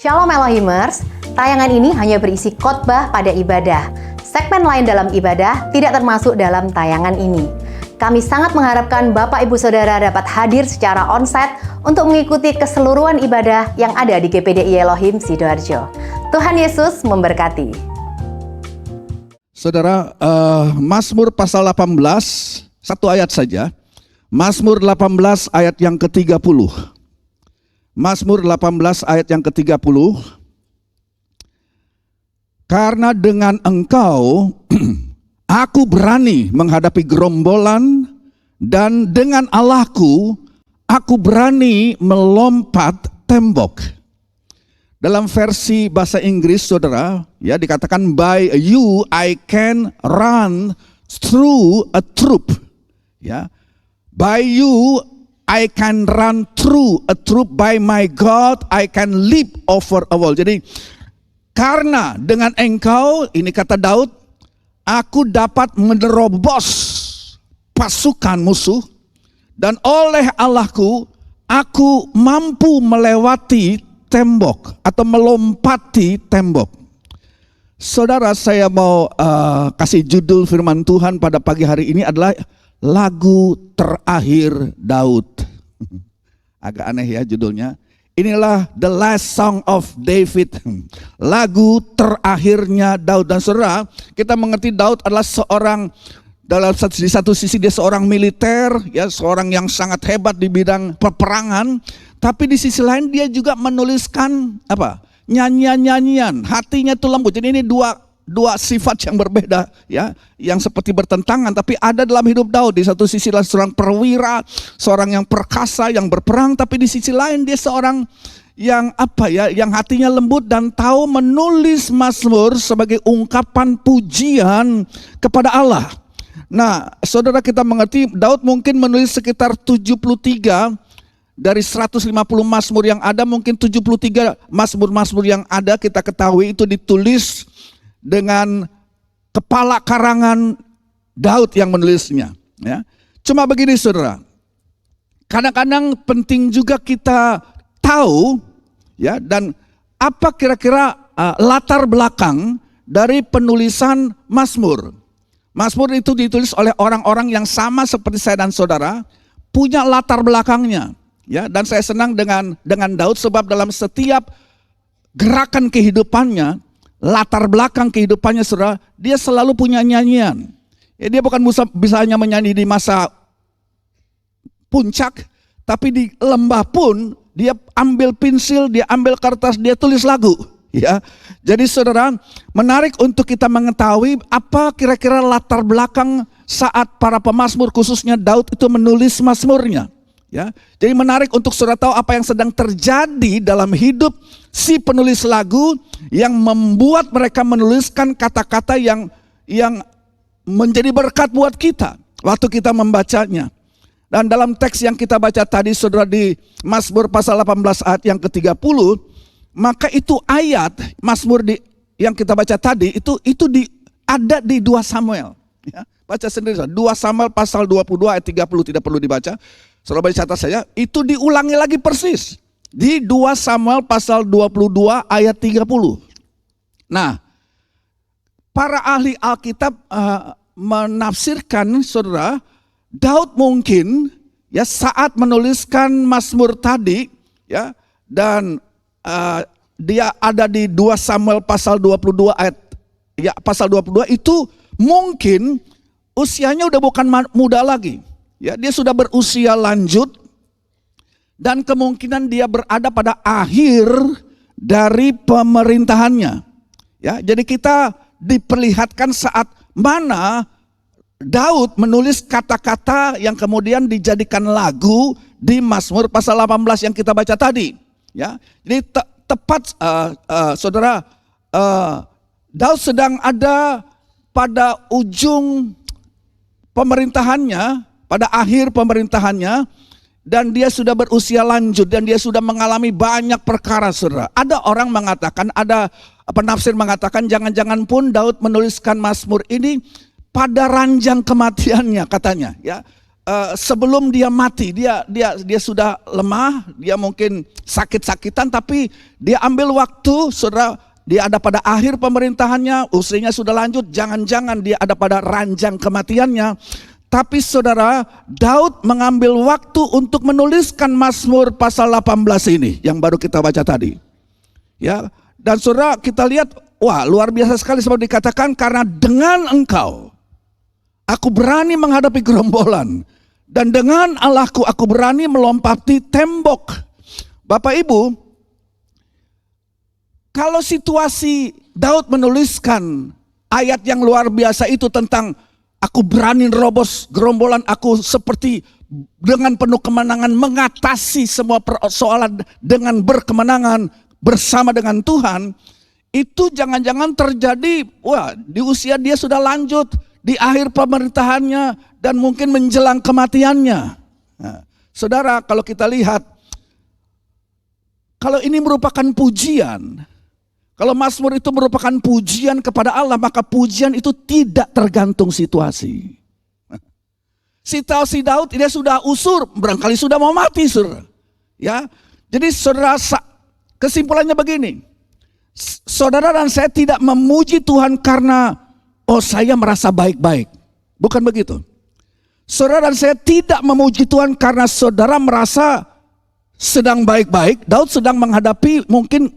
Shalom Elohimers, tayangan ini hanya berisi khotbah pada ibadah. Segmen lain dalam ibadah tidak termasuk dalam tayangan ini. Kami sangat mengharapkan Bapak Ibu Saudara dapat hadir secara onsite untuk mengikuti keseluruhan ibadah yang ada di GPDI Elohim Sidoarjo. Tuhan Yesus memberkati. Saudara, Mazmur pasal 18, satu ayat saja. Mazmur 18 ayat yang ke-30. Mazmur 18 ayat yang ke-30. Karena dengan engkau aku berani menghadapi gerombolan, dan dengan Allahku aku berani melompat tembok. Dalam versi bahasa Inggris, saudara, ya dikatakan by you I can run through a troop. Ya, by you I can run through a troop, by my God I can leap over a wall. Jadi karena dengan engkau, ini kata Daud, aku dapat menerobos pasukan musuh, dan oleh Allahku aku mampu melewati tembok atau melompati tembok. Saudara, saya mau kasih judul firman Tuhan pada pagi hari ini adalah lagu terakhir Daud. Agak aneh ya judulnya. Inilah the last song of David. Lagu terakhirnya Daud. Dan saudara, kita mengerti Daud adalah seorang, di satu sisi dia seorang militer, ya, seorang yang sangat hebat di bidang peperangan. Tapi di sisi lain dia juga menuliskan nyanyian-nyanyian. Hatinya itu lembut. Jadi ini dua sifat yang berbeda, ya, yang seperti bertentangan, tapi ada dalam hidup Daud. Di satu sisi adalah seorang perwira, seorang yang perkasa, yang berperang, tapi di sisi lain dia seorang yang yang hatinya lembut dan tahu menulis mazmur sebagai ungkapan pujian kepada Allah. Nah, saudara, kita mengerti Daud mungkin menulis sekitar 73 dari 150 mazmur yang ada. Mungkin 73 mazmur-mazmur yang ada kita ketahui itu ditulis dengan kepala karangan Daud yang menulisnya, ya. Cuma begini saudara, kadang-kadang penting juga kita tahu, ya, dan apa kira-kira latar belakang dari penulisan mazmur. Mazmur itu ditulis oleh orang-orang yang sama seperti saya dan saudara, punya latar belakangnya, ya. Dan saya senang dengan Daud sebab dalam setiap gerakan kehidupannya, latar belakang kehidupannya, saudara, dia selalu punya nyanyian. Ya, dia bukan bisa hanya menyanyi di masa puncak, tapi di lembah pun dia ambil pensil, dia ambil kertas, dia tulis lagu. Ya, jadi saudara, menarik untuk kita mengetahui apa kira-kira latar belakang saat para pemazmur, khususnya Daud itu menulis mazmurnya. Ya, jadi menarik untuk saudara tahu apa yang sedang terjadi dalam hidup si penulis lagu yang membuat mereka menuliskan kata-kata yang menjadi berkat buat kita waktu kita membacanya. Dan dalam teks yang kita baca tadi, saudara, di Mazmur pasal 18 ayat yang ke-30, maka itu ayat Mazmur yang kita baca tadi itu ada di 2 Samuel. Ya, baca sendiri, 2 Samuel pasal 22 ayat 30, tidak perlu dibaca. Saudara catat saya, itu diulangi lagi persis di 2 Samuel pasal 22 ayat 30. Nah, para ahli Alkitab menafsirkan, saudara, Daud mungkin, ya, saat menuliskan mazmur tadi, ya, dan dia ada di 2 Samuel pasal 22 ayat, ya, pasal 22 itu mungkin usianya udah bukan muda lagi. Ya, dia sudah berusia lanjut dan kemungkinan dia berada pada akhir dari pemerintahannya. Ya, jadi kita diperlihatkan saat mana Daud menulis kata-kata yang kemudian dijadikan lagu di Mazmur pasal 18 yang kita baca tadi. Ya, jadi tepat saudara, Daud sedang ada pada ujung pemerintahannya, pada akhir pemerintahannya, dan dia sudah berusia lanjut dan dia sudah mengalami banyak perkara, saudara. Ada orang mengatakan, ada penafsir mengatakan jangan-jangan pun Daud menuliskan mazmur ini pada ranjang kematiannya katanya, ya. sebelum dia mati, dia sudah lemah, dia mungkin sakit-sakitan, tapi dia ambil waktu, saudara, dia ada pada akhir pemerintahannya, usianya sudah lanjut, jangan-jangan dia ada pada ranjang kematiannya. Tapi saudara, Daud mengambil waktu untuk menuliskan Mazmur pasal 18 ini yang baru kita baca tadi. Ya, dan saudara kita lihat, wah luar biasa sekali seperti dikatakan, karena dengan engkau aku berani menghadapi gerombolan, dan dengan Allahku aku berani melompati tembok. Bapak Ibu, kalau situasi Daud menuliskan ayat yang luar biasa itu tentang aku berani nerobos gerombolan, aku seperti dengan penuh kemenangan mengatasi semua persoalan dengan berkemenangan bersama dengan Tuhan, itu jangan-jangan terjadi di usia dia sudah lanjut, di akhir pemerintahannya, dan mungkin menjelang kematiannya. Nah, saudara, kalau kita lihat, kalau ini merupakan pujian, kalau Mazmur itu merupakan pujian kepada Allah, maka pujian itu tidak tergantung situasi. Situasi Daud dia sudah usur, barangkali sudah mau mati, saudara. Ya, jadi saudara, kesimpulannya begini, saudara dan saya tidak memuji Tuhan karena saya merasa baik-baik, bukan begitu. Saudara dan saya tidak memuji Tuhan karena saudara merasa sedang baik-baik. Daud sedang menghadapi mungkin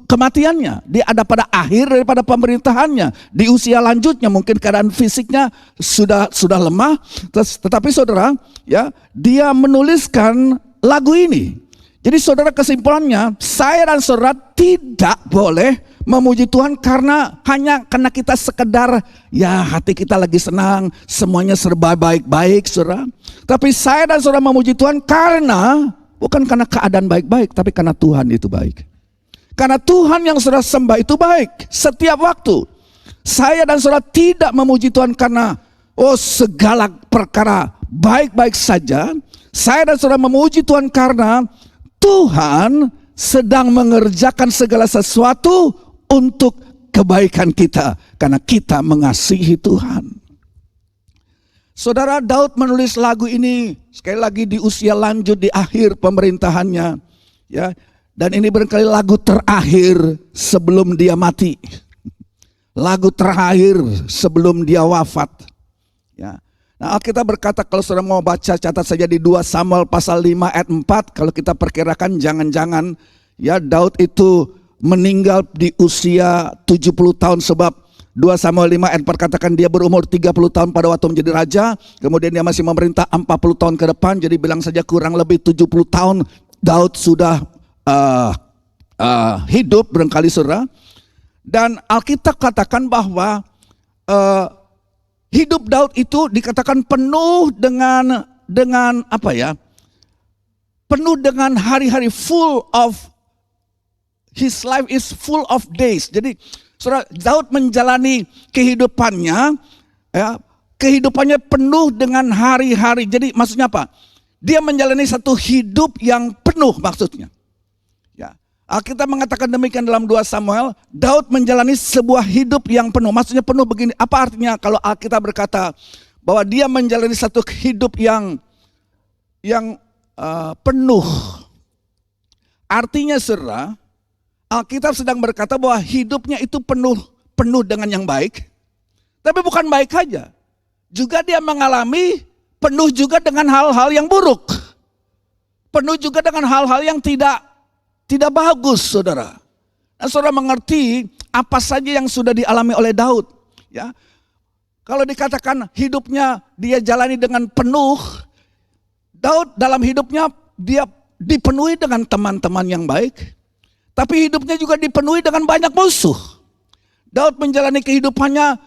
kematiannya. Dia ada pada akhir daripada pemerintahannya. Di usia lanjutnya mungkin keadaan fisiknya sudah lemah. Tetapi saudara, ya, dia menuliskan lagu ini. Jadi saudara, kesimpulannya, saya dan saudara tidak boleh memuji Tuhan hanya karena kita sekedar, ya hati kita lagi senang, semuanya serba baik-baik, saudara. Tapi saya dan saudara memuji Tuhan bukan karena keadaan baik-baik, tapi karena Tuhan itu baik. Karena Tuhan yang saudara sembah itu baik setiap waktu. Saya dan saudara tidak memuji Tuhan karena segala perkara baik-baik saja. Saya dan saudara memuji Tuhan karena Tuhan sedang mengerjakan segala sesuatu untuk kebaikan kita, karena kita mengasihi Tuhan. Saudara, Daud menulis lagu ini sekali lagi di usia lanjut, di akhir pemerintahannya, ya. Dan ini barangkali lagu terakhir sebelum dia mati, lagu terakhir sebelum dia wafat, ya. Nah, Alkitab berkata, kalau saudara mau baca, catat saja di 2 Samuel pasal 5 ayat 4. Kalau kita perkirakan jangan-jangan ya Daud itu meninggal di usia 70 tahun, sebab 2 Samuel 5 ayat 4 katakan dia berumur 30 tahun pada waktu menjadi raja. Kemudian dia masih memerintah 40 tahun ke depan. Jadi bilang saja kurang lebih 70 tahun Daud sudah hidup barangkali, saudara. Dan Alkitab katakan bahwa hidup Daud itu dikatakan penuh dengan apa ya? Penuh dengan hari-hari, full of his life is full of days. Jadi saudara, Daud menjalani kehidupannya, ya, kehidupannya penuh dengan hari-hari. Jadi maksudnya apa? Dia menjalani satu hidup yang penuh maksudnya. Ya. Alkitab mengatakan demikian dalam 2 Samuel, Daud menjalani sebuah hidup yang penuh. Maksudnya penuh begini, apa artinya kalau Alkitab berkata bahwa dia menjalani satu hidup yang penuh? Artinya saudara, Alkitab sedang berkata bahwa hidupnya itu penuh dengan yang baik. Tapi bukan baik saja, juga dia mengalami penuh juga dengan hal-hal yang buruk. Penuh juga dengan hal-hal yang tidak bagus, saudara. Dan saudara mengerti apa saja yang sudah dialami oleh Daud, ya. Kalau dikatakan hidupnya dia jalani dengan penuh, Daud dalam hidupnya dia dipenuhi dengan teman-teman yang baik, tapi hidupnya juga dipenuhi dengan banyak musuh. Daud menjalani kehidupannya,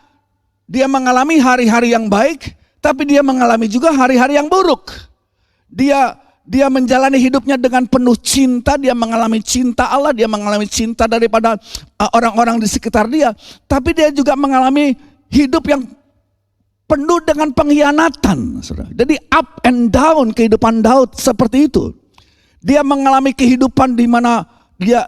dia mengalami hari-hari yang baik, tapi dia mengalami juga hari-hari yang buruk. Dia menjalani hidupnya dengan penuh cinta, dia mengalami cinta Allah, dia mengalami cinta daripada orang-orang di sekitar dia. Tapi dia juga mengalami hidup yang penuh dengan pengkhianatan. Jadi up and down kehidupan Daud seperti itu. Dia mengalami kehidupan di mana dia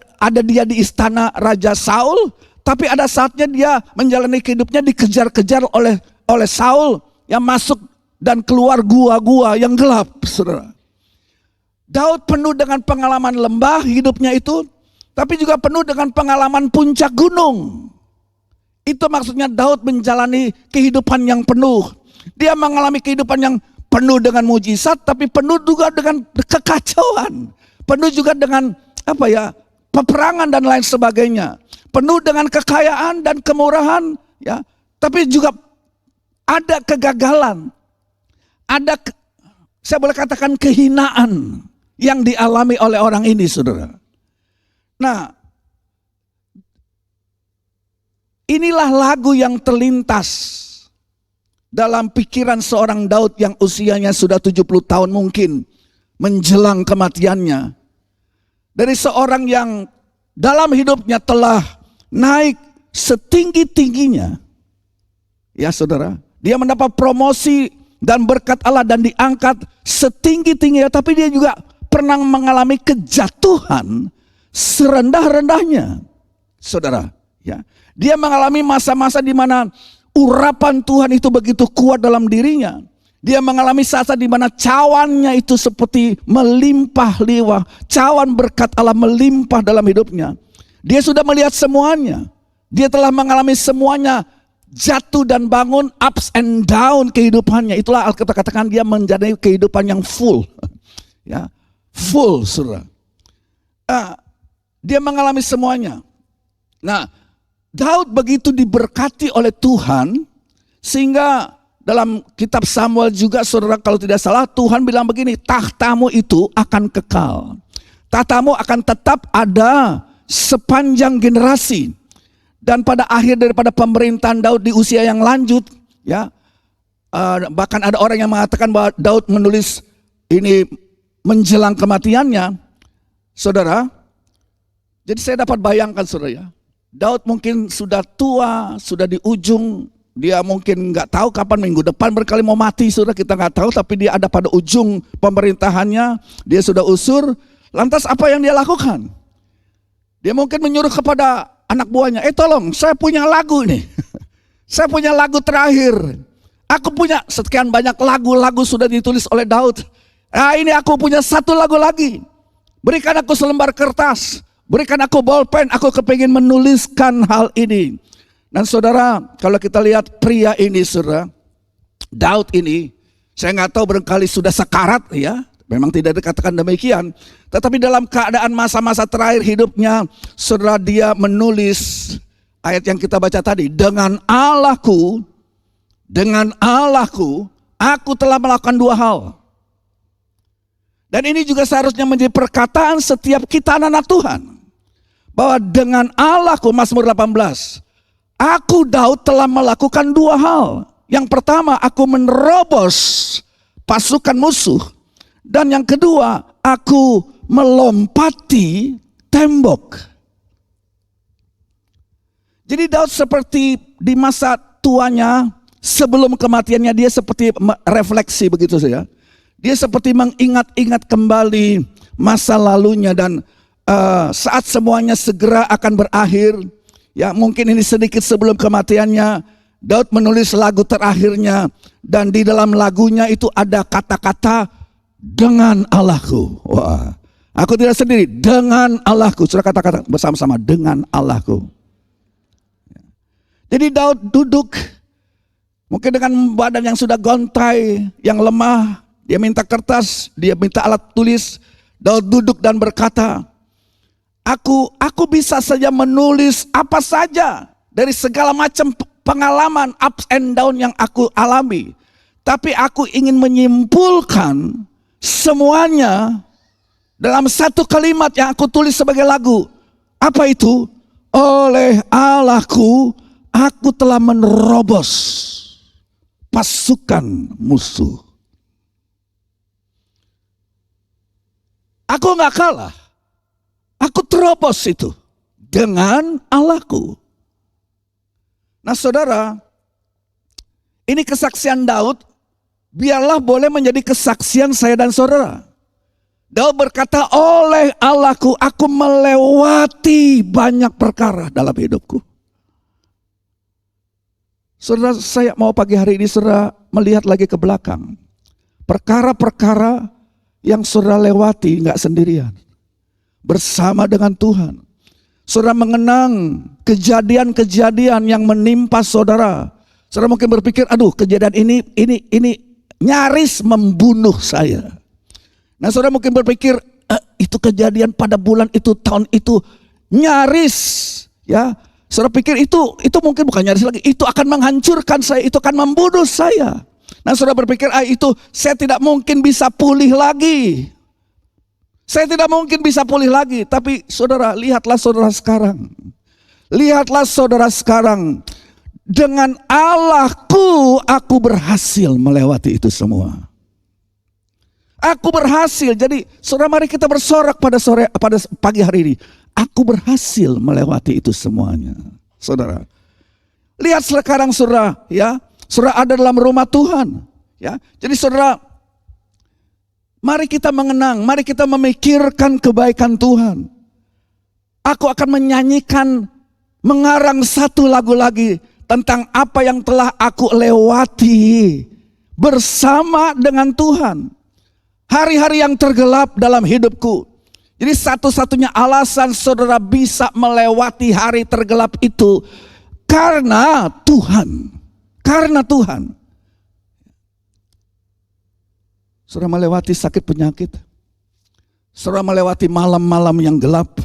di istana Raja Saul, tapi ada saatnya dia menjalani hidupnya dikejar-kejar oleh Saul yang masuk dan keluar gua-gua yang gelap, saudara. Daud penuh dengan pengalaman lembah hidupnya itu, tapi juga penuh dengan pengalaman puncak gunung. Itu maksudnya Daud menjalani kehidupan yang penuh. Dia mengalami kehidupan yang penuh dengan mujizat, tapi penuh juga dengan kekacauan. Penuh juga dengan peperangan dan lain sebagainya. Penuh dengan kekayaan dan kemurahan, ya. Tapi juga ada kegagalan. Ada saya boleh katakan kehinaan yang dialami oleh orang ini, saudara. Nah, inilah lagu yang terlintas dalam pikiran seorang Daud yang usianya sudah 70 tahun mungkin menjelang kematiannya. Dari seorang yang dalam hidupnya telah naik setinggi-tingginya. Ya saudara, dia mendapat promosi dan berkat Allah dan diangkat setinggi-tingginya, tapi dia juga pernah mengalami kejatuhan serendah-rendahnya. Saudara, ya. Dia mengalami masa-masa di mana urapan Tuhan itu begitu kuat dalam dirinya. Dia mengalami saat di mana cawannya itu seperti melimpah liwah. Cawan berkat Allah melimpah dalam hidupnya. Dia sudah melihat semuanya. Dia telah mengalami semuanya, jatuh dan bangun, ups and down kehidupannya. Itulah Alkitab katakan dia menjadi kehidupan yang full. Ya, full, saudara. Dia mengalami semuanya. Nah, Daud begitu diberkati oleh Tuhan, sehingga dalam kitab Samuel juga, saudara, kalau tidak salah, Tuhan bilang begini, tahtamu itu akan kekal. Tahtamu akan tetap ada sepanjang generasi. Dan pada akhir daripada pemerintahan Daud di usia yang lanjut, ya, bahkan ada orang yang mengatakan bahwa Daud menulis ini menjelang kematiannya, saudara. Jadi saya dapat bayangkan, saudara, ya, Daud mungkin sudah tua, sudah di ujung, dia mungkin nggak tahu kapan minggu depan berkali mau mati, saudara, kita nggak tahu, tapi dia ada pada ujung pemerintahannya, dia sudah usur. Lantas apa yang dia lakukan? Dia mungkin menyuruh kepada anak buahnya, tolong, saya punya lagu nih. Saya punya lagu terakhir. Aku punya sekian banyak lagu-lagu sudah ditulis oleh Daud. Ini aku punya satu lagu lagi. Berikan aku selembar kertas. Berikan aku bolpen. Aku kepingin menuliskan hal ini. Dan saudara, kalau kita lihat pria ini, saudara, Daud ini, saya nggak tahu barangkali sudah sekarat, ya. Memang tidak dikatakan demikian. Tetapi dalam keadaan masa-masa terakhir hidupnya, saudara, dia menulis ayat yang kita baca tadi. Dengan Allahku, aku telah melakukan dua hal. Dan ini juga seharusnya menjadi perkataan setiap kita anak-anak Tuhan. Bahwa dengan Allahku, Mazmur 18, aku Daud telah melakukan dua hal. Yang pertama, aku menerobos pasukan musuh. Dan yang kedua, aku melompati tembok. Jadi Daud seperti di masa tuanya, sebelum kematiannya, dia seperti refleksi begitu saja. Dia seperti mengingat-ingat kembali masa lalunya dan saat semuanya segera akan berakhir, ya mungkin ini sedikit sebelum kematiannya, Daud menulis lagu terakhirnya, dan di dalam lagunya itu ada kata-kata dengan Allahku. Wah, aku tidak sendiri, dengan Allahku. Sudah kata-kata bersama-sama, dengan Allahku. Jadi Daud duduk, mungkin dengan badan yang sudah gontai, yang lemah. Dia minta kertas, dia minta alat tulis. Daud duduk dan berkata, Aku bisa saja menulis apa saja dari segala macam pengalaman ups and down yang aku alami. Tapi aku ingin menyimpulkan semuanya dalam satu kalimat yang aku tulis sebagai lagu. Apa itu? Oleh Allahku, aku telah menerobos pasukan musuh. Aku gak kalah. Aku terobos itu dengan Allahku. Nah saudara, ini kesaksian Daud, biarlah boleh menjadi kesaksian saya dan saudara. Daud berkata, oleh Allahku aku melewati banyak perkara dalam hidupku. Saudara, saya mau pagi hari ini saudara melihat lagi ke belakang. Perkara-perkara yang saudara lewati nggak sendirian. Bersama dengan Tuhan. Saudara mengenang kejadian-kejadian yang menimpa saudara. Saudara mungkin berpikir, aduh kejadian ini nyaris membunuh saya. Nah saudara mungkin berpikir, itu kejadian pada bulan itu, tahun itu, nyaris. Ya, saudara pikir itu mungkin bukan nyaris lagi, itu akan menghancurkan saya, itu akan membunuh saya. Nah saudara berpikir, itu saya tidak mungkin bisa pulih lagi. Saya tidak mungkin bisa pulih lagi. Tapi saudara, lihatlah saudara sekarang. Lihatlah saudara sekarang. Dengan Allahku, aku berhasil melewati itu semua. Aku berhasil. Jadi saudara, mari kita bersorak pada pagi hari ini. Aku berhasil melewati itu semuanya. Saudara, lihat sekarang saudara, ya. Saudara ada dalam rumah Tuhan. Ya. Jadi saudara, mari kita mengenang, mari kita memikirkan kebaikan Tuhan. Aku akan menyanyikan, mengarang satu lagu lagi tentang apa yang telah aku lewati bersama dengan Tuhan. Hari-hari yang tergelap dalam hidupku. Jadi satu-satunya alasan saudara bisa melewati hari tergelap itu karena Tuhan. Karena Tuhan. Saudara melewati sakit penyakit. Saudara melewati malam-malam yang gelap.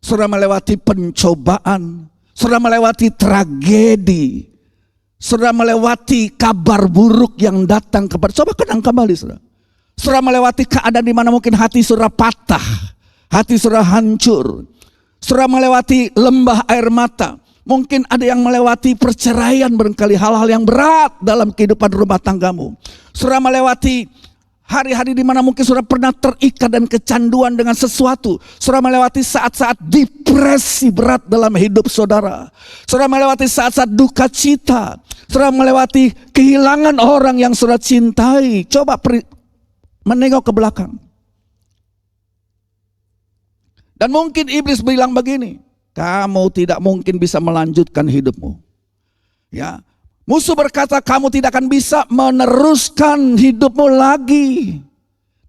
Saudara melewati pencobaan. Saudara melewati tragedi. Saudara melewati kabar buruk yang datang kepada. Coba kenang kembali saudara. Saudara melewati keadaan di mana mungkin hati saudara patah. Hati saudara hancur. Saudara melewati lembah air mata. Mungkin ada yang melewati perceraian barangkali, hal-hal yang berat dalam kehidupan rumah tanggamu. Saudara melewati hari-hari di mana mungkin saudara pernah terikat dan kecanduan dengan sesuatu. Saudara melewati saat-saat depresi berat dalam hidup saudara. Saudara melewati saat-saat duka cita. Saudara melewati kehilangan orang yang saudara cintai. Coba menengok ke belakang. Dan mungkin iblis bilang begini, kamu tidak mungkin bisa melanjutkan hidupmu. Ya, musuh berkata kamu tidak akan bisa meneruskan hidupmu lagi.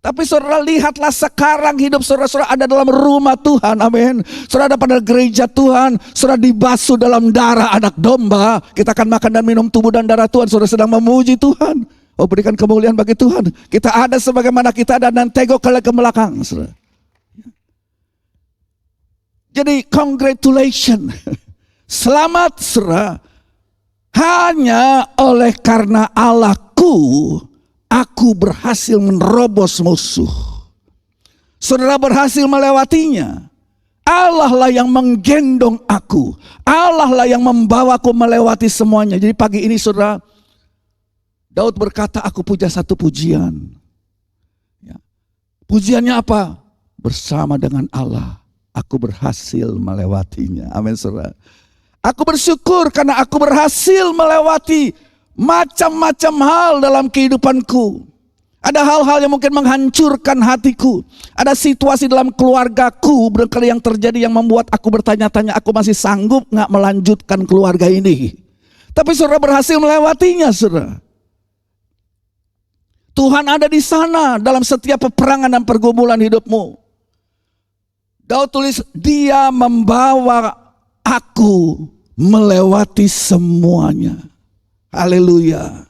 Tapi saudara lihatlah sekarang hidup saudara ada dalam rumah Tuhan, amin. Saudara ada pada gereja Tuhan, saudara dibasuh dalam darah anak domba. Kita akan makan dan minum tubuh dan darah Tuhan, saudara sedang memuji Tuhan. Oh, berikan kemuliaan bagi Tuhan. Kita ada sebagaimana kita ada dan tegok ke belakang, saudara. Jadi congratulations. Selamat saudara. Hanya oleh karena Allahku, aku berhasil menerobos musuh. Saudara berhasil melewatinya. Allah lah yang menggendong aku. Allah lah yang membawaku melewati semuanya. Jadi pagi ini saudara, Daud berkata, aku punya satu pujian. Ya. Pujiannya apa? Bersama dengan Allah, aku berhasil melewatinya. Amin saudara. Aku bersyukur karena aku berhasil melewati macam-macam hal dalam kehidupanku. Ada hal-hal yang mungkin menghancurkan hatiku. Ada situasi dalam keluargaku barangkali yang terjadi yang membuat aku bertanya-tanya, aku masih sanggup gak melanjutkan keluarga ini. Tapi saudara berhasil melewatinya saudara. Tuhan ada di sana dalam setiap peperangan dan pergumulan hidupmu. Daud tulis, dia membawa aku melewati semuanya. Haleluya.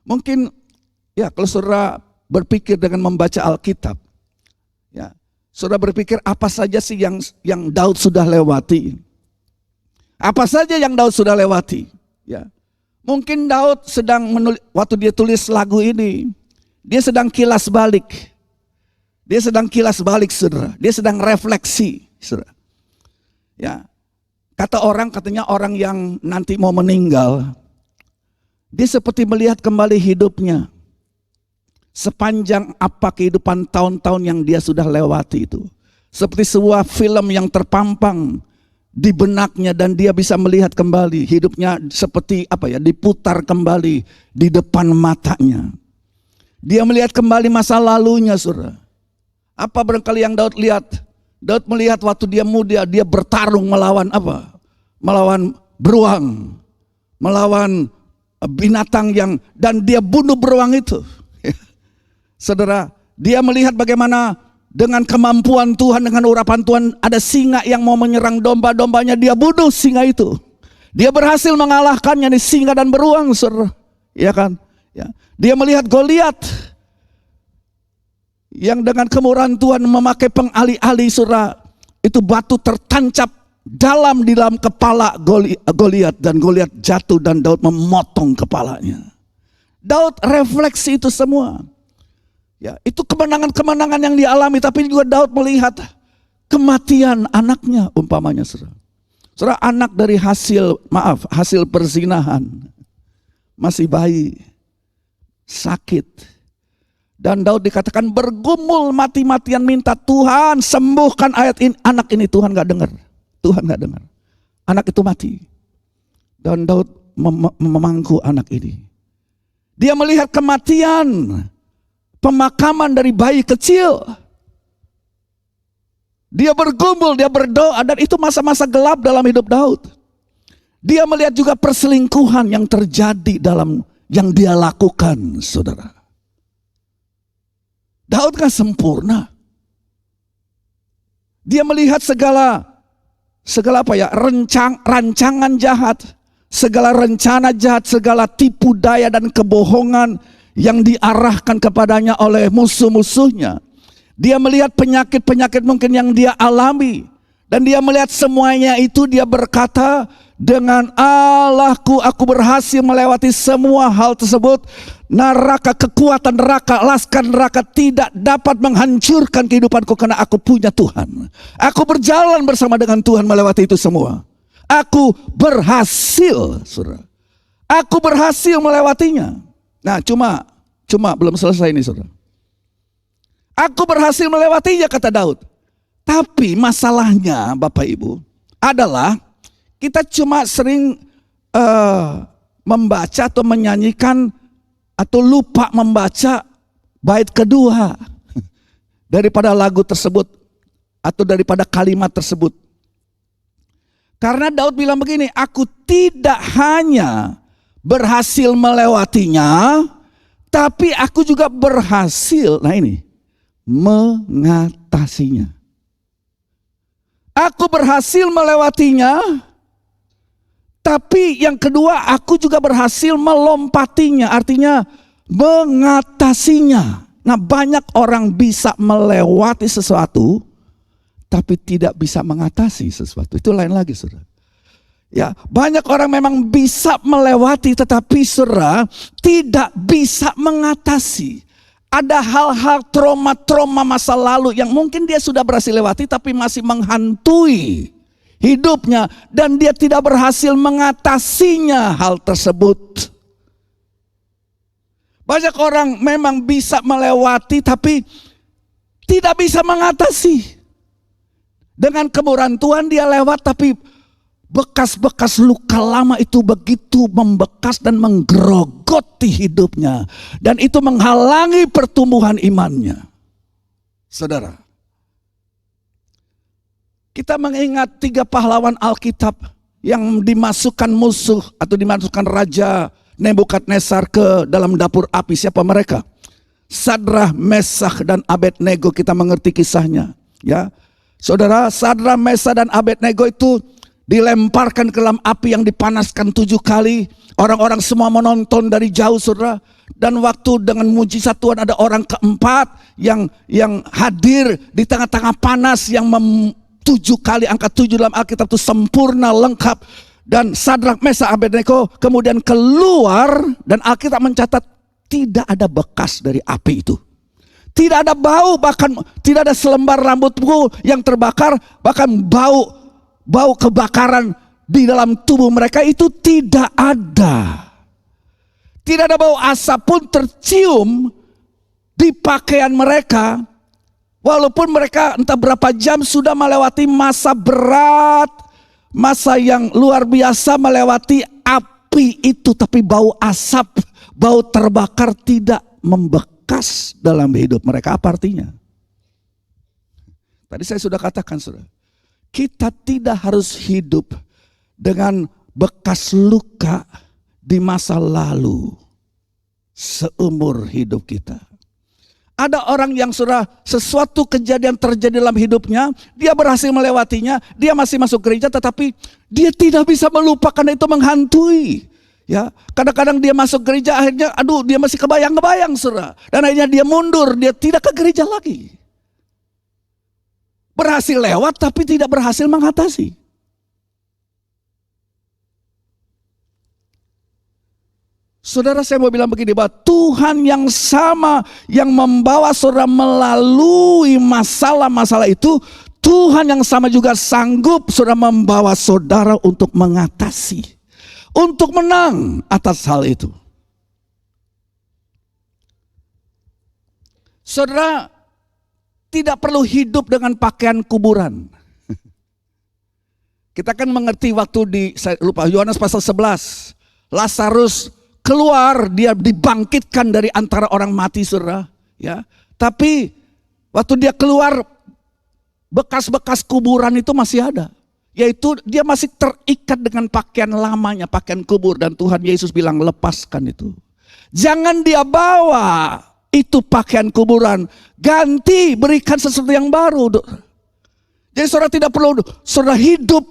Mungkin ya kalau saudara berpikir dengan membaca Alkitab, ya, saudara berpikir apa saja sih yang Daud sudah lewati? Apa saja yang Daud sudah lewati? Ya. Mungkin Daud sedang waktu dia tulis lagu ini, dia sedang kilas balik. Dia sedang kilas balik saudara. Dia sedang refleksi saudara. Ya. Katanya orang yang nanti mau meninggal, dia seperti melihat kembali hidupnya. Sepanjang apa kehidupan tahun-tahun yang dia sudah lewati itu. Seperti sebuah film yang terpampang di benaknya dan dia bisa melihat kembali hidupnya seperti diputar kembali di depan matanya. Dia melihat kembali masa lalunya saudara. Apa barangkali yang Daud lihat? Daud melihat waktu dia muda dia bertarung melawan apa? Melawan beruang, melawan binatang dan dia bunuh beruang itu. Saudara, dia melihat bagaimana dengan kemampuan Tuhan, dengan urapan Tuhan, ada singa yang mau menyerang domba-dombanya, dia bunuh singa itu. Dia berhasil mengalahkannya nih, singa dan beruang, saudara. Ya kan? Ya. Dia melihat Goliat yang dengan kemurahan Tuhan memakai pengalih-alih, saudara. Itu batu tertancap di dalam kepala Goliat, dan Goliat jatuh dan Daud memotong kepalanya. Daud refleksi itu semua. Ya, itu kemenangan-kemenangan yang dialami, tapi juga Daud melihat kematian anaknya umpamanya, saudara. Saudara, anak dari hasil perzinahan, masih bayi, sakit. Dan Daud dikatakan bergumul mati-matian minta, Tuhan sembuhkan anak ini. Tuhan gak dengar. Tuhan gak dengar. Anak itu mati. Dan Daud memangku anak ini. Dia melihat kematian, pemakaman dari bayi kecil. Dia bergumul, dia berdoa, dan itu masa-masa gelap dalam hidup Daud. Dia melihat juga perselingkuhan yang terjadi yang dia lakukan, saudara. Daud kan sempurna. Dia melihat segala rancangan jahat, segala rencana jahat, segala tipu daya dan kebohongan yang diarahkan kepadanya oleh musuh-musuhnya. Dia melihat penyakit-penyakit mungkin yang dia alami, dan dia melihat semuanya itu, dia berkata, dengan Allahku aku berhasil melewati semua hal tersebut. Kekuatan neraka, laskar neraka tidak dapat menghancurkan kehidupanku karena aku punya Tuhan. Aku berjalan bersama dengan Tuhan melewati itu semua. Aku berhasil, saudara. Aku berhasil melewatinya. Nah, cuma belum selesai ini, saudara. Aku berhasil melewatinya, kata Daud. Tapi masalahnya, Bapak Ibu, adalah kita cuma sering membaca atau menyanyikan atau lupa membaca bait kedua daripada lagu tersebut atau daripada kalimat tersebut. Karena Daud bilang begini, aku tidak hanya berhasil melewatinya, tapi aku juga berhasil, mengatasinya. Aku berhasil melewatinya, tapi yang kedua aku juga berhasil melompatinya, artinya mengatasinya. Nah, banyak orang bisa melewati sesuatu, tapi tidak bisa mengatasi sesuatu. Itu lain lagi, saudara. Ya, banyak orang memang bisa melewati, tetapi saudara tidak bisa mengatasi. Ada hal-hal trauma-trauma masa lalu yang mungkin dia sudah berhasil lewati, tapi masih menghantui hidupnya, dan dia tidak berhasil mengatasinya hal tersebut. Banyak orang memang bisa melewati tapi tidak bisa mengatasi. Dengan kemurahan Tuhan dia lewat, tapi bekas-bekas luka lama itu begitu membekas dan menggerogoti hidupnya, dan itu menghalangi pertumbuhan imannya. Saudara, kita mengingat 3 pahlawan Alkitab yang dimasukkan musuh atau dimasukkan Raja Nebukadnezar ke dalam dapur api. Siapa mereka? Sadrah, Mesakh, dan Abednego. Kita mengerti kisahnya, ya. Saudara, Sadrah, Mesakh, dan Abednego itu dilemparkan ke dalam api yang dipanaskan 7 kali. Orang-orang semua menonton dari jauh, saudara. Dan waktu dengan mujizat Tuhan ada orang keempat yang hadir di tengah-tengah panas, yang 7 kali angka 7 dalam Alkitab itu sempurna, lengkap. Dan Sadrak, Mesakh, Abednego kemudian keluar, dan Alkitab mencatat tidak ada bekas dari api itu. Tidak ada bau, bahkan tidak ada selembar rambutku yang terbakar, bahkan bau kebakaran di dalam tubuh mereka itu tidak ada. Tidak ada bau asap pun tercium di pakaian mereka. Walaupun mereka entah berapa jam sudah melewati masa berat, masa yang luar biasa, melewati api itu, tapi bau asap, bau terbakar tidak membekas dalam hidup mereka. Apa artinya? Tadi saya sudah katakan, saudara, kita tidak harus hidup dengan bekas luka, di masa lalu seumur hidup kita. Ada orang yang sudah sesuatu kejadian terjadi dalam hidupnya, dia berhasil melewatinya, dia masih masuk gereja tetapi dia tidak bisa melupakan, itu menghantui. Ya, kadang-kadang dia masuk gereja akhirnya dia masih kebayang-kebayang saudara. Dan akhirnya dia mundur, dia tidak ke gereja lagi. Berhasil lewat tapi tidak berhasil mengatasi. Saudara, saya mau bilang begini, bahwa Tuhan yang sama yang membawa saudara melalui masalah-masalah itu, Tuhan yang sama juga sanggup saudara membawa saudara untuk mengatasi, untuk menang atas hal itu. Saudara tidak perlu hidup dengan pakaian kuburan. Kita kan mengerti waktu saya lupa, Yohanes pasal 11, Lazarus keluar, dia dibangkitkan dari antara orang mati saudara. Ya. Tapi waktu dia keluar, bekas-bekas kuburan itu masih ada. Yaitu dia masih terikat dengan pakaian lamanya, pakaian kubur. Dan Tuhan Yesus bilang lepaskan itu. Jangan dia bawa itu pakaian kuburan, ganti, berikan sesuatu yang baru. Jadi saudara tidak perlu saudara hidup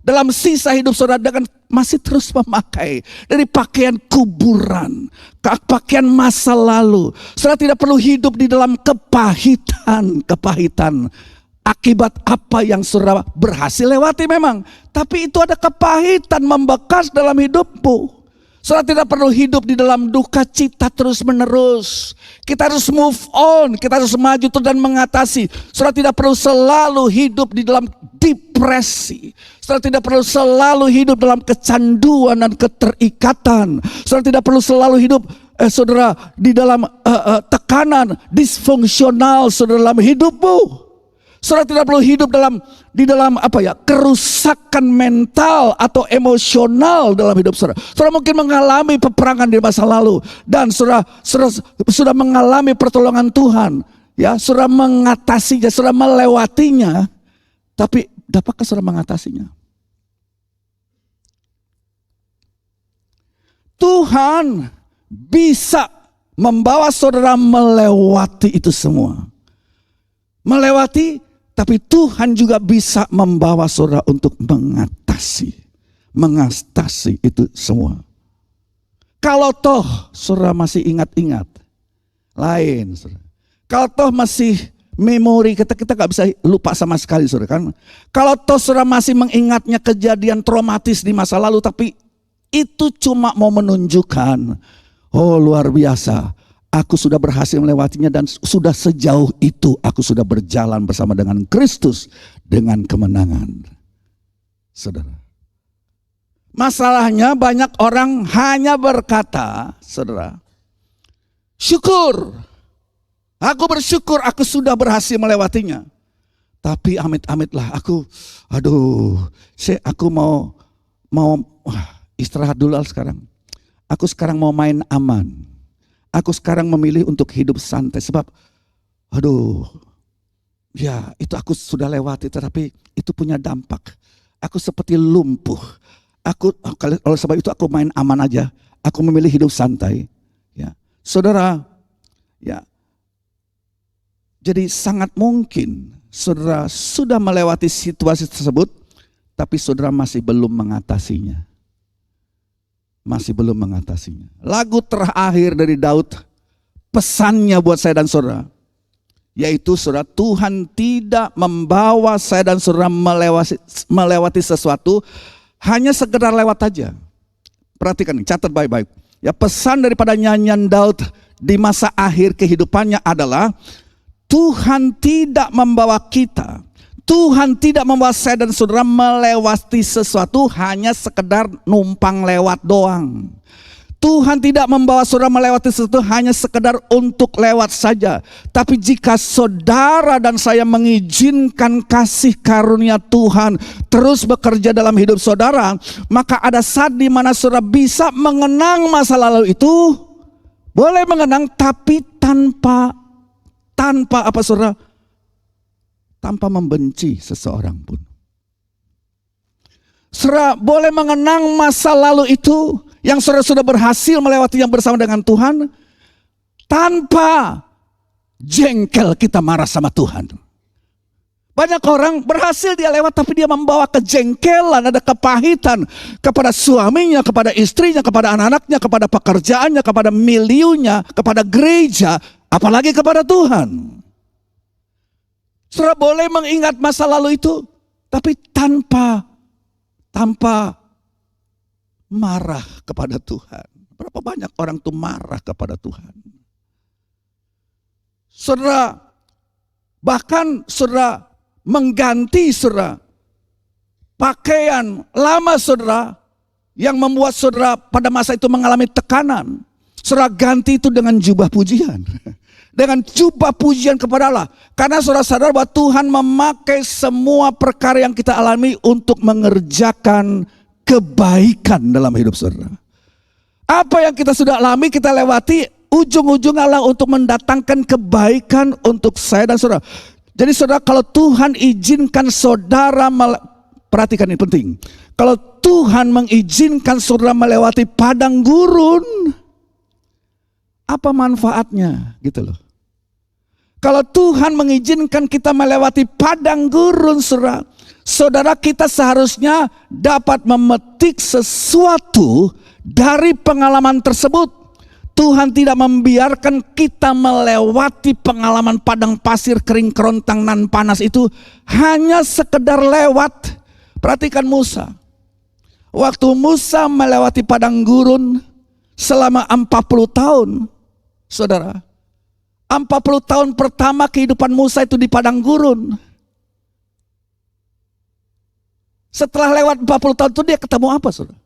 dalam sisa hidup saudara dengan masih terus memakai dari pakaian kuburan, pakaian masa lalu. Saudara tidak perlu hidup di dalam kepahitan akibat apa yang saudara berhasil lewati memang. Tapi itu ada kepahitan membekas dalam hidupmu. Saudara tidak perlu hidup di dalam duka cita terus menerus. Kita harus move on, kita harus maju terus dan mengatasi. Saudara tidak perlu selalu hidup di dalam depresi. Saudara tidak perlu selalu hidup dalam kecanduan dan keterikatan. Saudara tidak perlu selalu hidup saudara di dalam tekanan disfungsional saudara dalam hidupmu. Saudara tidak perlu hidup di dalam kerusakan mental atau emosional dalam hidup saudara. Saudara mungkin mengalami peperangan di masa lalu dan saudara sudah mengalami pertolongan Tuhan. Ya, saudara mengatasinya, saudara melewatinya. Tapi dapatkah saudara mengatasinya? Tuhan bisa membawa saudara melewati itu semua. Melewati, tapi Tuhan juga bisa membawa saudara untuk mengatasi itu semua. Kalau toh saudara masih ingat-ingat, lain saudara. Kalau toh masih memori, kita gak bisa lupa sama sekali saudara kan. Kalau toh saudara masih mengingatnya kejadian traumatis di masa lalu, tapi itu cuma mau menunjukkan, oh luar biasa, aku sudah berhasil melewatinya dan sudah sejauh itu aku sudah berjalan bersama dengan Kristus dengan kemenangan. Saudara, masalahnya banyak orang hanya berkata, saudara, syukur, aku bersyukur aku sudah berhasil melewatinya. Tapi amit-amitlah aku mau istirahat dulu sekarang. Aku sekarang mau main aman. Aku sekarang memilih untuk hidup santai sebab ya itu aku sudah lewati, tetapi itu punya dampak. Aku seperti lumpuh. Oleh sebab itu aku main aman aja. Aku memilih hidup santai. Ya, saudara, ya. Jadi sangat mungkin saudara sudah melewati situasi tersebut, tapi saudara masih belum mengatasinya. Lagu terakhir dari Daud, pesannya buat saya dan saudara, yaitu saudara, Tuhan tidak membawa saya dan saudara melewati sesuatu hanya sekedar lewat aja. Perhatikan, catat baik-baik. Ya, pesan daripada nyanyian Daud di masa akhir kehidupannya adalah Tuhan tidak membawa kita, Tuhan tidak membawa saya dan saudara melewati sesuatu hanya sekedar numpang lewat doang. Tuhan tidak membawa saudara melewati sesuatu hanya sekedar untuk lewat saja. Tapi jika saudara dan saya mengizinkan kasih karunia Tuhan terus bekerja dalam hidup saudara, maka ada saat di mana saudara bisa mengenang masa lalu itu. Boleh mengenang tapi tanpa apa saudara? Tanpa membenci seseorang pun. Saudara boleh mengenang masa lalu itu yang saudara sudah berhasil melewatinya bersama dengan Tuhan, tanpa jengkel kita marah sama Tuhan. Banyak orang berhasil dia lewat tapi dia membawa kejengkelan, ada kepahitan kepada suaminya, kepada istrinya, kepada anak-anaknya, kepada pekerjaannya, kepada miliunya, kepada gereja, apalagi kepada Tuhan. Saudara boleh mengingat masa lalu itu, tapi tanpa marah kepada Tuhan. Berapa banyak orang tuh marah kepada Tuhan. Saudara, bahkan saudara mengganti saudara pakaian lama saudara yang membuat saudara pada masa itu mengalami tekanan. Saudara ganti itu dengan jubah pujian. Dengan jubah pujian kepada Allah. Karena saudara sadar bahwa Tuhan memakai semua perkara yang kita alami untuk mengerjakan kebaikan dalam hidup saudara. Apa yang kita sudah alami, kita lewati, ujung-ujung Allah untuk mendatangkan kebaikan untuk saya dan saudara. Jadi saudara, kalau Tuhan izinkan saudara, perhatikan ini penting. Kalau Tuhan mengizinkan saudara melewati padang gurun, apa manfaatnya gitu loh. Kalau Tuhan mengizinkan kita melewati padang gurun, saudara kita seharusnya dapat memetik sesuatu dari pengalaman tersebut. Tuhan tidak membiarkan kita melewati pengalaman padang pasir kering kerontang nan panas itu hanya sekedar lewat. Perhatikan Musa. Waktu Musa melewati padang gurun selama 40 tahun. Saudara, 40 tahun pertama kehidupan Musa itu di padang gurun. Setelah lewat 40 tahun itu dia ketemu apa, saudara?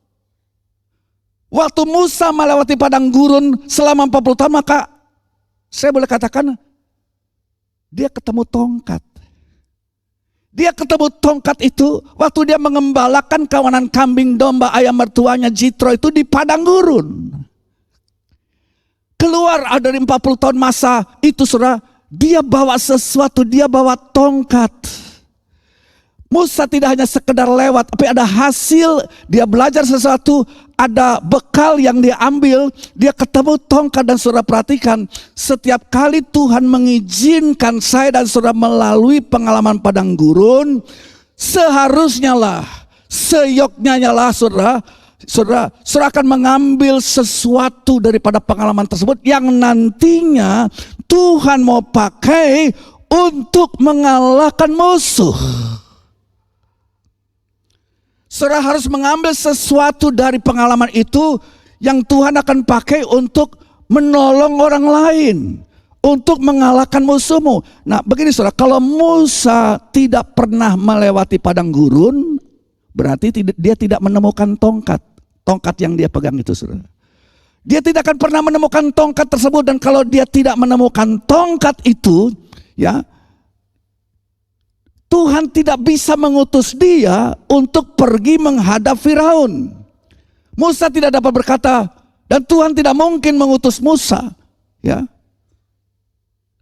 Waktu Musa melewati padang gurun selama 40 tahun, maka saya boleh katakan dia ketemu tongkat. Dia ketemu tongkat itu waktu dia mengembalakan kawanan kambing, domba, ayam mertuanya Jitro itu di padang gurun. Keluar dari 40 tahun masa itu saudara, dia bawa sesuatu, dia bawa tongkat. Musa tidak hanya sekedar lewat, tapi ada hasil, dia belajar sesuatu, ada bekal yang dia ambil, dia ketemu tongkat. Dan saudara perhatikan, setiap kali Tuhan mengizinkan saya dan saudara melalui pengalaman padang gurun, seharusnya lah, seyoknya lah saudara akan mengambil sesuatu daripada pengalaman tersebut yang nantinya Tuhan mau pakai untuk mengalahkan musuh. Saudara harus mengambil sesuatu dari pengalaman itu yang Tuhan akan pakai untuk menolong orang lain, untuk mengalahkan musuhmu. Nah begini saudara, kalau Musa tidak pernah melewati padang gurun, berarti dia tidak menemukan tongkat yang dia pegang itu saudara. Dia tidak akan pernah menemukan tongkat tersebut, dan kalau dia tidak menemukan tongkat itu, ya, Tuhan tidak bisa mengutus dia untuk pergi menghadap Firaun. Musa tidak dapat berkata, dan Tuhan tidak mungkin mengutus Musa. Ya,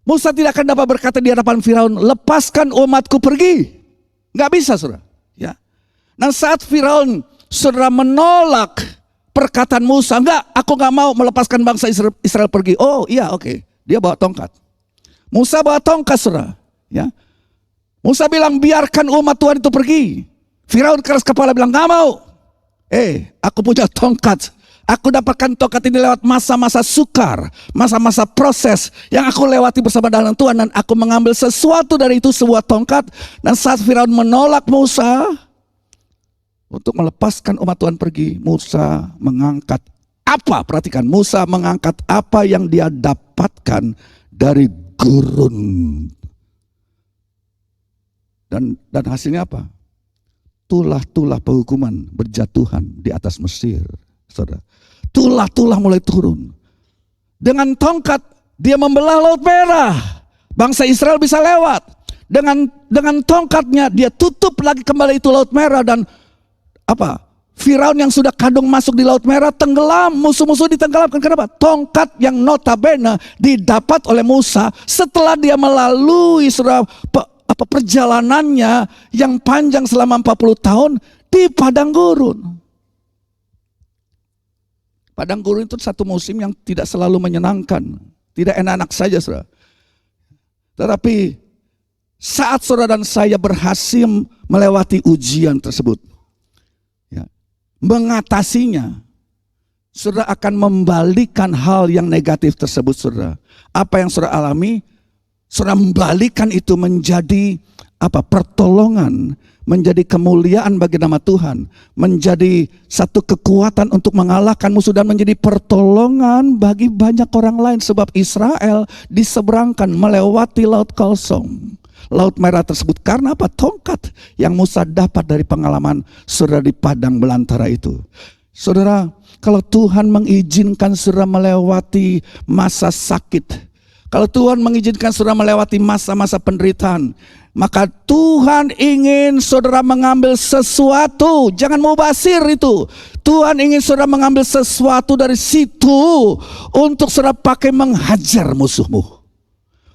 Musa tidak akan dapat berkata di hadapan Firaun, lepaskan umatku pergi. Nggak bisa saudara. Ya. Nah saat Firaun saudara menolak perkataan Musa, enggak, aku nggak mau melepaskan bangsa Israel pergi. Oh iya, oke. Dia bawa tongkat. Musa bawa tongkat saudara. Ya. Musa bilang biarkan umat Tuhan itu pergi. Firaun keras kepala bilang gak mau. Aku punya tongkat. Aku dapatkan tongkat ini lewat masa-masa sukar, masa-masa proses yang aku lewati bersama dengan Tuhan, dan aku mengambil sesuatu dari itu, sebuah tongkat. Dan saat Firaun menolak Musa untuk melepaskan umat Tuhan pergi, Musa mengangkat apa? Perhatikan, Musa mengangkat apa yang dia dapatkan dari gurun. Dan hasilnya apa? Tulah-tulah penghukuman berjatuhan di atas Mesir, saudara. Tulah-tulah mulai turun. Dengan tongkat dia membelah Laut Merah, bangsa Israel bisa lewat. Dengan tongkatnya dia tutup lagi kembali itu Laut Merah, dan apa? Firaun yang sudah kadung masuk di Laut Merah tenggelam, musuh-musuh ditenggelamkan. Kenapa? Tongkat yang notabene didapat oleh Musa setelah dia melalui perjalanannya yang panjang selama 40 tahun di padang gurun. Padang gurun itu satu musim yang tidak selalu menyenangkan, tidak enak-enak saja, saudara. Tetapi saat saudara dan saya berhasil melewati ujian tersebut, ya, mengatasinya, saudara akan membalikan hal yang negatif tersebut, saudara. Apa yang saudara alami, saudara membalikan itu menjadi pertolongan, menjadi kemuliaan bagi nama Tuhan, menjadi satu kekuatan untuk mengalahkan musuh dan menjadi pertolongan bagi banyak orang lain. Sebab Israel diseberangkan melewati laut kosong, laut merah tersebut. Karena apa? Tongkat yang Musa dapat dari pengalaman saudara di padang belantara itu. Saudara, kalau Tuhan mengizinkan saudara melewati masa sakit, kalau Tuhan mengizinkan saudara melewati masa-masa penderitaan, maka Tuhan ingin saudara mengambil sesuatu. Jangan mubazir itu. Tuhan ingin saudara mengambil sesuatu dari situ untuk saudara pakai menghajar musuhmu,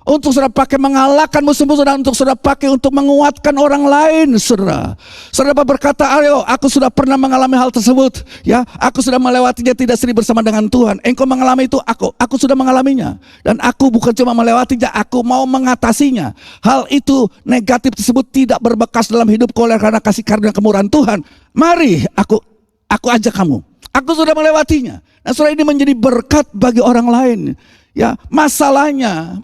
untuk saudara pakai mengalahkan musuh-musuh, dan untuk saudara pakai untuk menguatkan orang lain, saudara. Saudara berkata, ayo, aku sudah pernah mengalami hal tersebut, ya, aku sudah melewatinya tidak sendiri bersama dengan Tuhan. Engkau mengalami itu, aku sudah mengalaminya, dan aku bukan cuma melewatinya, aku mau mengatasinya. Hal itu negatif tersebut tidak berbekas dalam hidupku oleh karena kasih karunia kemurahan Tuhan. Mari, aku ajak kamu. Aku sudah melewatinya. Nah, saudara, ini menjadi berkat bagi orang lain. Ya, masalahnya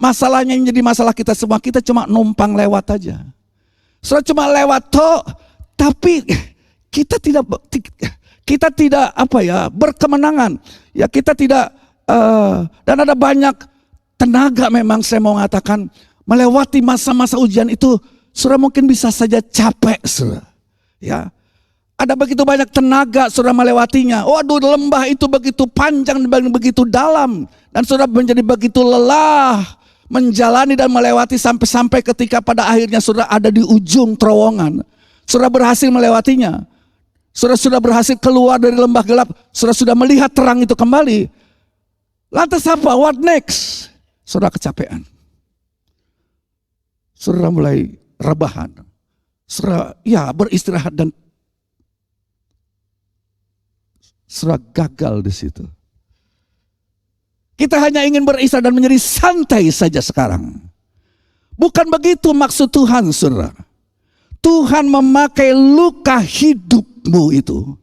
yang jadi masalah kita semua, kita cuma numpang lewat aja. Saudara, cuma lewat toh, tapi kita tidak berkemenangan. Ya, kita tidak dan ada banyak tenaga, memang saya mau mengatakan, melewati masa-masa ujian itu, saudara mungkin bisa saja capek, saudara. Ya. Ada begitu banyak tenaga saudara melewatinya. Waduh, lembah itu begitu panjang dan begitu dalam. Dan saudara menjadi begitu lelah menjalani dan melewati sampai ketika pada akhirnya saudara ada di ujung terowongan. Saudara berhasil melewatinya. Saudara sudah berhasil keluar dari lembah gelap. Saudara sudah melihat terang itu kembali. Lantas apa? What next? Saudara kecapean. Saudara mulai rebahan. Saudara beristirahat dan saudara gagal di situ. Kita hanya ingin beristirahat dan menjadi santai saja sekarang. Bukan begitu maksud Tuhan, saudara. Tuhan memakai luka hidupmu itu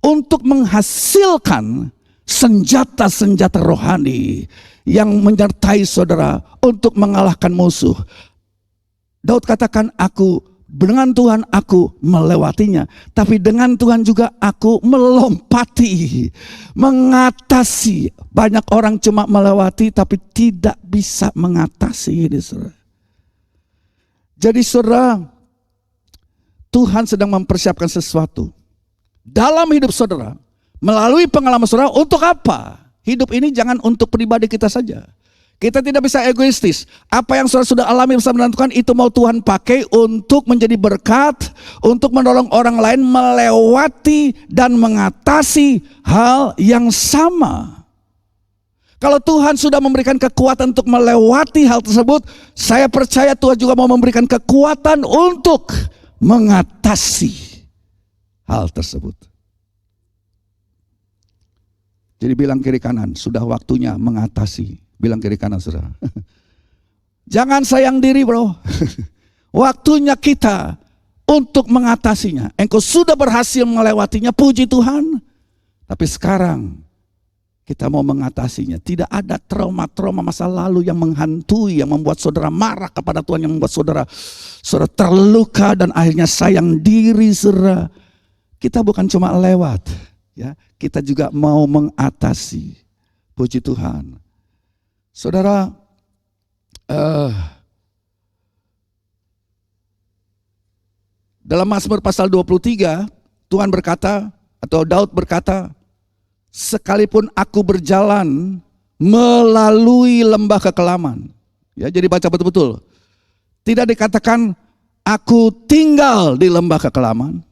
untuk menghasilkan senjata-senjata rohani yang menyertai saudara untuk mengalahkan musuh. Daud katakan, dengan Tuhan aku melewatinya, tapi dengan Tuhan juga aku melompati, mengatasi. Banyak orang cuma melewati tapi tidak bisa mengatasi ini, saudara. Jadi saudara, Tuhan sedang mempersiapkan sesuatu dalam hidup saudara, melalui pengalaman saudara. Untuk apa? Hidup ini jangan untuk pribadi kita saja. Kita tidak bisa egoistis. Apa yang saudara sudah alami bersama dengan Tuhan, itu mau Tuhan pakai untuk menjadi berkat, untuk menolong orang lain melewati dan mengatasi hal yang sama. Kalau Tuhan sudah memberikan kekuatan untuk melewati hal tersebut, saya percaya Tuhan juga mau memberikan kekuatan untuk mengatasi hal tersebut. Jadi bilang kiri kanan, sudah waktunya mengatasi. Bilang kiri kanan, saudara. Jangan sayang diri, bro. Waktunya kita untuk mengatasinya. Engkau sudah berhasil melewatinya, puji Tuhan. Tapi sekarang kita mau mengatasinya. Tidak ada trauma-trauma masa lalu yang menghantui, yang membuat saudara marah kepada Tuhan, yang membuat saudara terluka dan akhirnya sayang diri, saudara. Kita bukan cuma lewat, ya. Kita juga mau mengatasi. Puji Tuhan. Saudara, dalam Mazmur pasal 23, Tuhan berkata, atau Daud berkata, sekalipun aku berjalan melalui lembah kekelaman. Ya, jadi baca betul-betul. Tidak dikatakan aku tinggal di lembah kekelaman,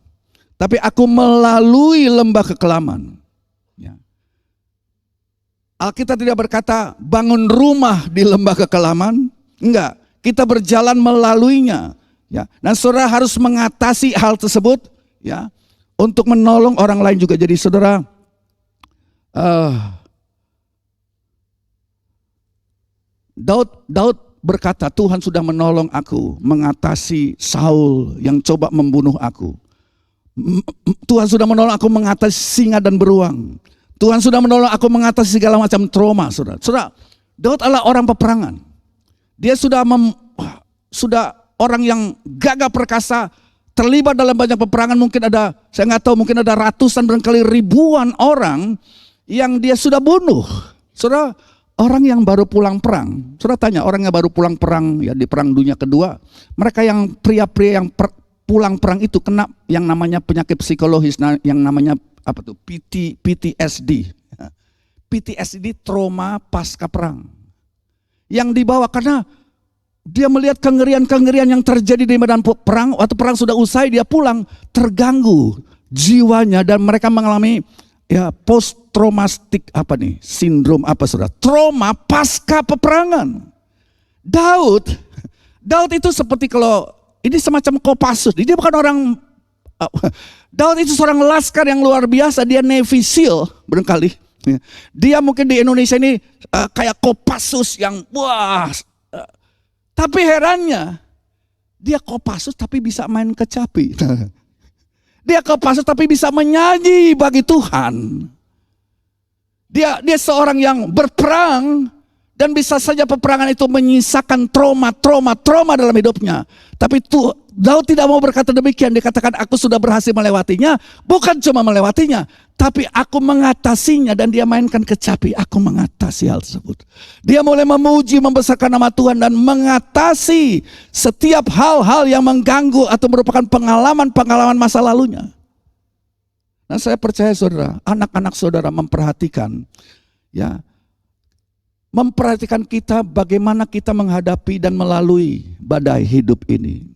tapi aku melalui lembah kekelaman. Alkitab tidak berkata bangun rumah di lembah kekelaman. Enggak, kita berjalan melaluinya, ya. Dan saudara harus mengatasi hal tersebut, ya, untuk menolong orang lain juga. Jadi saudara, Daud berkata, Tuhan sudah menolong aku mengatasi Saul yang coba membunuh aku. Tuhan sudah menolong aku mengatasi singa dan beruang. Tuhan sudah menolong aku mengatasi segala macam trauma, saudara. Saudara, Daud adalah orang peperangan. Dia sudah orang yang gagah perkasa, terlibat dalam banyak peperangan. Mungkin ada, saya nggak tahu, mungkin ada ratusan barangkali ribuan orang yang dia sudah bunuh. Saudara, orang yang baru pulang perang, saudara tanya orang yang baru pulang perang ya di Perang Dunia Kedua, mereka yang pria-pria yang pulang perang itu kena yang namanya penyakit psikologis, yang namanya apa tuh PTSD. PTSD, trauma pasca perang, yang dibawa karena dia melihat kengerian-kengerian yang terjadi di medan perang. Waktu perang sudah usai, dia pulang terganggu jiwanya dan mereka mengalami ya post traumatic sindrom saudara, trauma pasca peperangan. Daud itu seperti kalau ini semacam Kopassus. Dia bukan orang Daud itu seorang laskar yang luar biasa. Dia Navy SEAL barangkali. Dia mungkin di Indonesia ini kayak Kopassus yang wah. Tapi herannya dia Kopassus tapi bisa main kecapi. Dia Kopassus tapi bisa menyanyi bagi Tuhan. Dia seorang yang berperang dan bisa saja peperangan itu menyisakan trauma dalam hidupnya. Tapi Daud tidak mau berkata demikian. Dia katakan, aku sudah berhasil melewatinya. Bukan cuma melewatinya, tapi aku mengatasinya. Dan dia mainkan kecapi, aku mengatasi hal tersebut. Dia mulai memuji, membesarkan nama Tuhan dan mengatasi setiap hal-hal yang mengganggu atau merupakan pengalaman-pengalaman masa lalunya. Nah, saya percaya saudara, anak-anak saudara memperhatikan kita bagaimana kita menghadapi dan melalui badai hidup ini.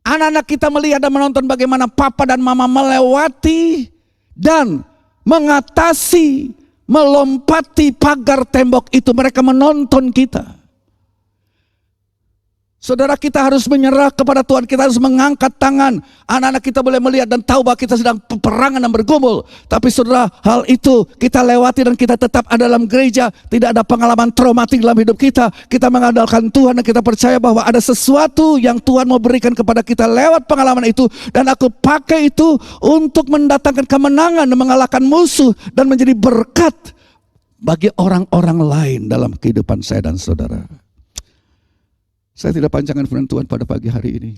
Anak-anak kita melihat dan menonton bagaimana papa dan mama melewati dan mengatasi, melompati pagar tembok itu. Mereka menonton kita. Saudara, kita harus menyerah kepada Tuhan. Kita harus mengangkat tangan. Anak-anak kita boleh melihat dan tahu bahwa kita sedang peperangan dan bergumul. Tapi saudara, hal itu kita lewati dan kita tetap ada dalam gereja. Tidak ada pengalaman traumatik dalam hidup kita. Kita mengandalkan Tuhan dan kita percaya bahwa ada sesuatu yang Tuhan mau berikan kepada kita lewat pengalaman itu. Dan aku pakai itu untuk mendatangkan kemenangan dan mengalahkan musuh. Dan menjadi berkat bagi orang-orang lain dalam kehidupan saya dan saudara. Saya tidak panjangkan firman Tuhan pada pagi hari ini.